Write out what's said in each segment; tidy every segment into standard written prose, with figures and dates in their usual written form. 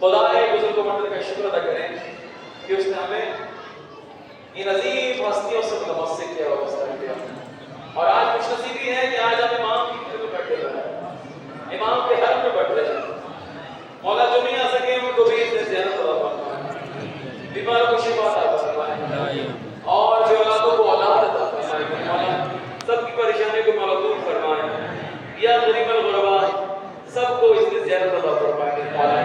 खुदाए बुजुर्ग मंडल का शुक्र अदा करें कि उसने हमें इन अजीम हस्तियों से मुतमस्सिक किया किया और आज खुश नसीबी है कि आज हम इमाम की खिदमत में बैठे हुए हैं, इमाम के हर में बैठ रहे हैं। मौला जो नहीं आ सके उनको भी इसने ज़ियारत अता फरमाए, बीमारों को शिफा अता फरमाए और बेऔलादों को औलाद अता फरमाए। मौला सबकी परेशानी को मौला दूर फरमाए। या गरीबुल गुरबा सबको इसने ज़ियारत अता फरमाए। मौला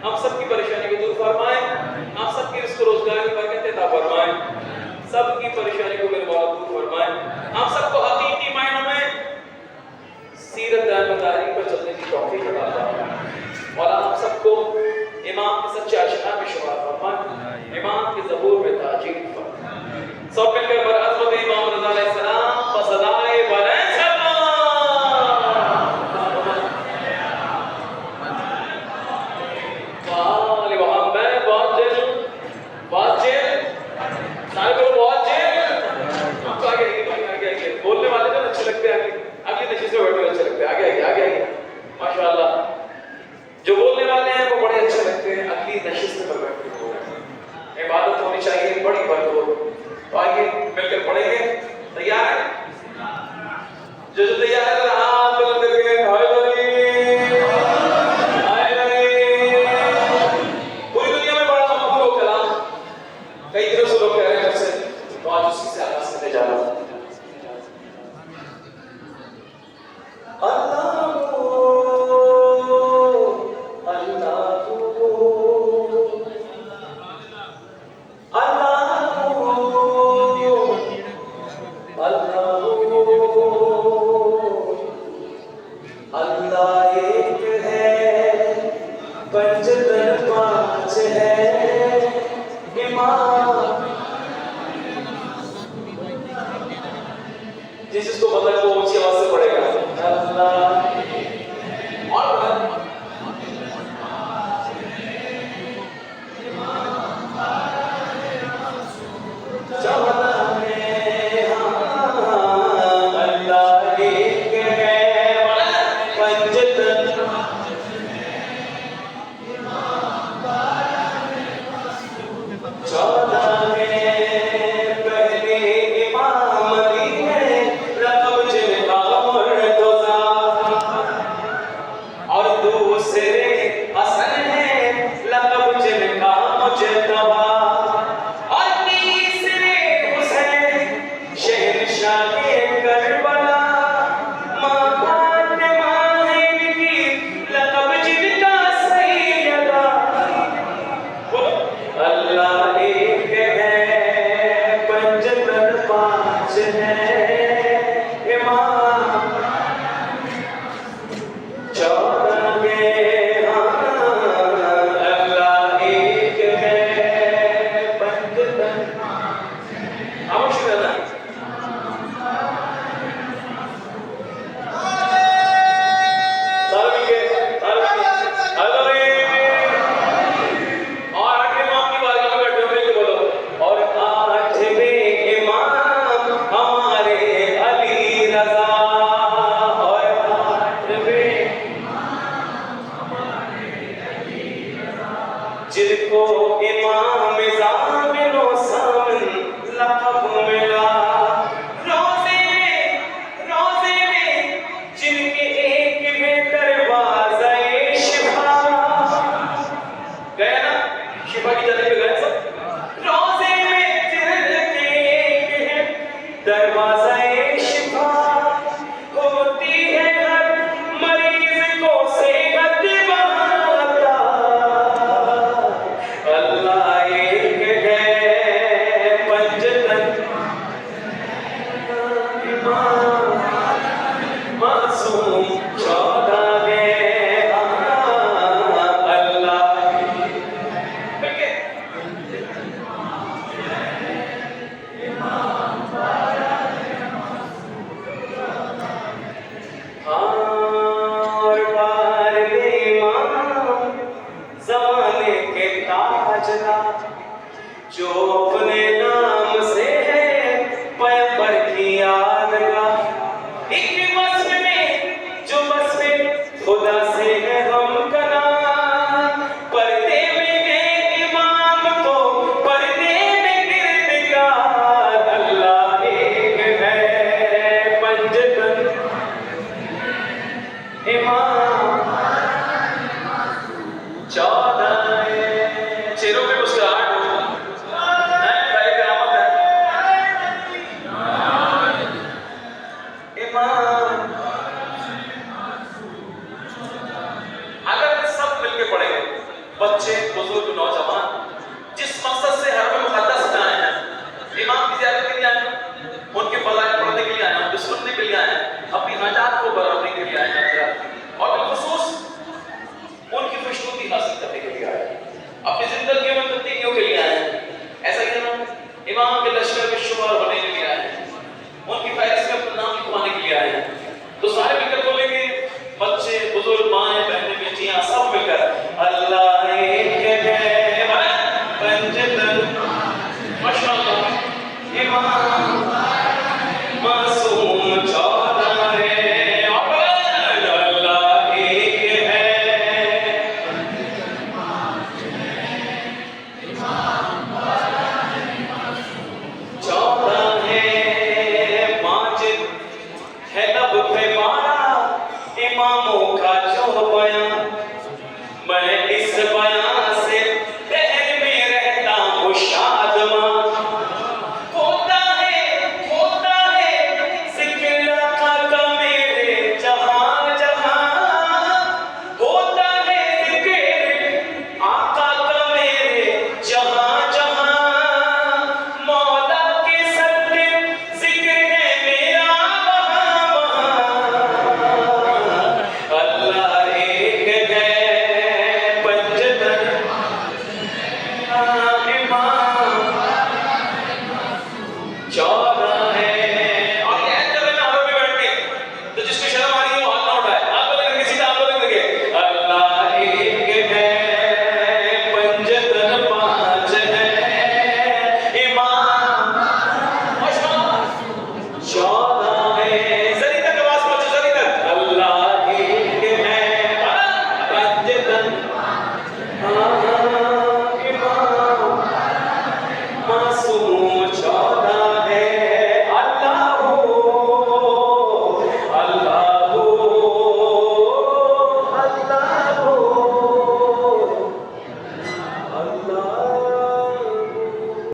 हम सबकी परेशानी को दूर फरमाए, हम सबकी रिज़्क़ रोज़गार की बरकत अता फरमाए, सबकी परेशानी को मेरे मौला दूर फरमाए। हम सबको हकीकी मायनों में सीरत दामदारी पर चलने की तौफीक अता फरमाए। मौला हम सबको इमाम के सच्चे आशिक़ान में शुमार फरमाए, इमाम के ज़हूर में ताजील फरमाए। सब मिलकर बरअज़मत इमाम रज़ा अलैहिस्सलाम बसदाए बने माशाअल्लाह। जो बोलने वाले हैं वो बड़े अच्छे लगते हैं, अगली नशिस्त पर बैठे हुए हैं। इबादत होनी चाहिए बड़ी भरपूर। तो आइए मिलकर पढ़ेंगे। तैयार है? जो तैयार है हाथ बुलंद करके हाय नबी हाय नबी। पूरी दुनिया में बड़ा मकबूल कलाम कई दिनों से लोग कह रहे हैं मुझसे, तो आज उसी से आगाज करने जा रहा हूं। जिसको पता है वो ऊंची आवाज से पढ़ेगा अल्लाह और जिनको इमाम ज़ामिनो सामन लक़ब मिला, रोज़े में जिनके एक है दरवाज़े शिफा। गया ना शिफा की जाने पे गया सब। रोज़े में जिनके एक है दरवाज़े शिफा, होती है हर मरीज़ को सेहत बहाता। हाँ खुदा से है हम कना पर्दे में है इमाम तो पर्दे में किरदार अल्लाह एक है पंजतन इमाम 14 चेहरों पे मुस्कुराहट हो भाई करामत है इमाम। अगर सब मिलके पढ़ेंगे बच्चे बुजुर्ग नौजवान जिस मकसद से हरम मुक़द्दस में आए हैं इमाम की ज़ियारत के लिए आए हैं उनके फज़ाइल पढ़ने के लिए आए हैं उनके सुनने के लिए आए हैं अपनी हाजात को बराबरी के लिए आए हैं और बिलखुसूस उनकी खुशनुदी हासिल करने के लिए आए हैं अपनी जिंदगी में तब्दीलियों के लिए आए हैं। ऐसा ही ना इमाम के लश्कर में शुमार होने के लिए आए हैं उनकी फहरिस्त में अपना नाम लिखवाने के लिए आए हैं। तो सारे मिलकर बोलेंगे बच्चे बुजुर्ग माएँ